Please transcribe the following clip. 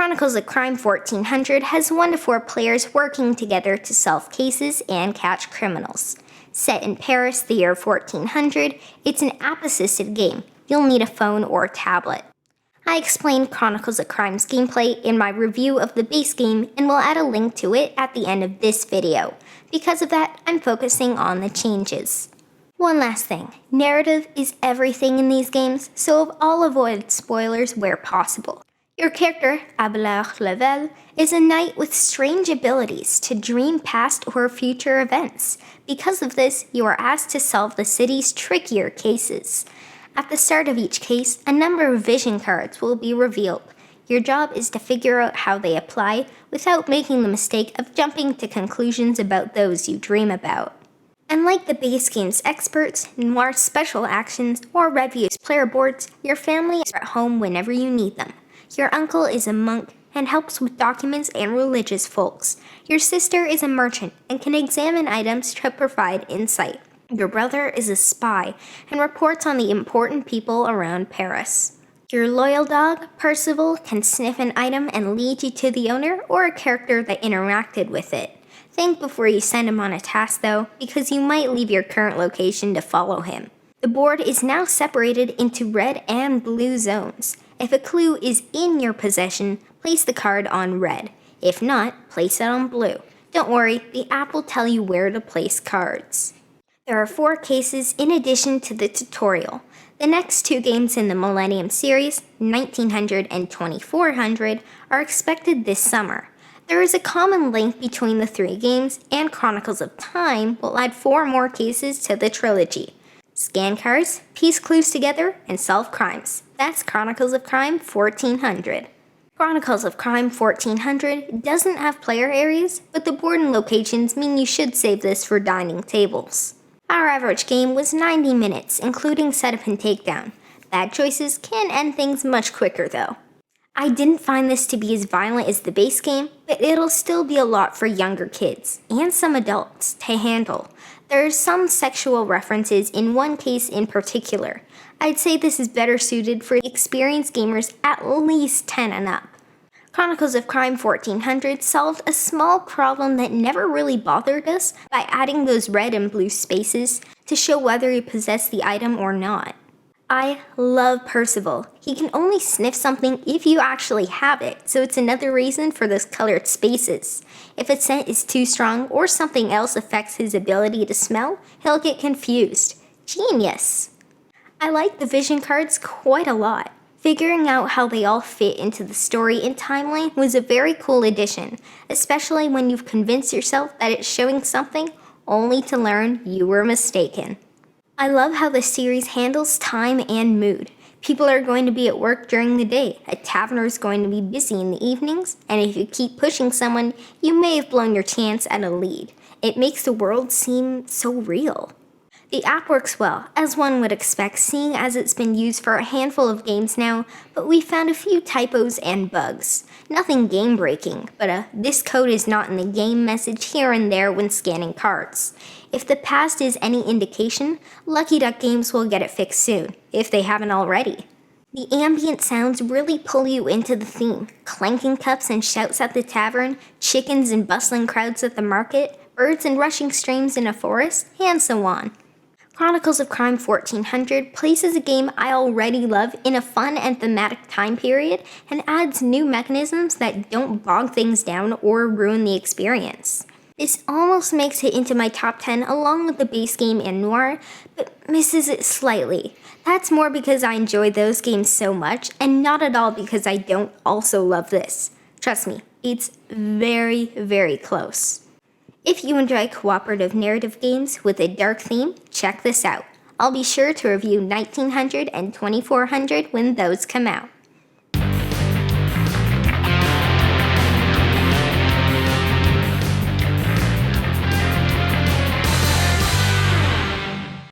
Chronicles of Crime 1400 has 1 to 4 players working together to solve cases and catch criminals. Set in Paris, the year 1400, it's an app-assisted game. You'll need a phone or tablet. I explained Chronicles of Crime's gameplay in my review of the base game and will add a link to it at the end of this video. Because of that, I'm focusing on the changes. One last thing, narrative is everything in these games, so I'll avoid spoilers where possible. Your character, Abelard Lavelle, is a knight with strange abilities to dream past or future events. Because of this, you are asked to solve the city's trickier cases. At the start of each case, a number of vision cards will be revealed. Your job is to figure out how they apply without making the mistake of jumping to conclusions about those you dream about. Unlike the base game's experts, Noir's special actions, or Redview's player boards, your family is at home whenever you need them. Your uncle is a monk and helps with documents and religious folks. Your sister is a merchant and can examine items to provide insight. Your brother is a spy and reports on the important people around Paris. Your loyal dog, Percival, can sniff an item and lead you to the owner or a character that interacted with it. Think before you send him on a task though, because you might leave your current location to follow him. The board is now separated into red and blue zones. If a clue is in your possession, place the card on red. If not, place it on blue. Don't worry, the app will tell you where to place cards. There are 4 cases in addition to the tutorial. The next 2 games in the Millennium series, 1900 and 2400, are expected this summer. There is a common link between the 3 games, and Chronicles of Time will add 4 more cases to the trilogy. Scan cards, piece clues together, and solve crimes. That's Chronicles of Crime 1400. Chronicles of Crime 1400 doesn't have player areas, but the board and locations mean you should save this for dining tables. Our average game was 90 minutes, including setup and takedown. Bad choices can end things much quicker though. I didn't find this to be as violent as the base game, but it'll still be a lot for younger kids, and some adults, to handle. There are some sexual references in one case in particular. I'd say this is better suited for experienced gamers at least 10 and up. Chronicles of Crime 1400 solved a small problem that never really bothered us by adding those red and blue spaces to show whether you possess the item or not. I love Percival. He can only sniff something if you actually have it, so it's another reason for those colored spaces. If a scent is too strong or something else affects his ability to smell, he'll get confused. Genius! I like the vision cards quite a lot. Figuring out how they all fit into the story and timeline was a very cool addition, especially when you've convinced yourself that it's showing something only to learn you were mistaken. I love how the series handles time and mood. People are going to be at work during the day, a taverner is going to be busy in the evenings, and if you keep pushing someone, you may have blown your chance at a lead. It makes the world seem so real. The app works well, as one would expect seeing as it's been used for a handful of games now, but we found a few typos and bugs. Nothing game-breaking, but this code is not in the game message here and there when scanning cards. If the past is any indication, Lucky Duck Games will get it fixed soon, if they haven't already. The ambient sounds really pull you into the theme. Clanking cups and shouts at the tavern, chickens and bustling crowds at the market, birds and rushing streams in a forest, and so on. Chronicles of Crime 1400 places a game I already love in a fun and thematic time period and adds new mechanisms that don't bog things down or ruin the experience. This almost makes it into my top 10 along with the base game and Noir, but misses it slightly. That's more because I enjoy those games so much and not at all because I don't also love this. Trust me, it's very, very close. If you enjoy cooperative narrative games with a dark theme, check this out. I'll be sure to review 1900 and 2400 when those come out.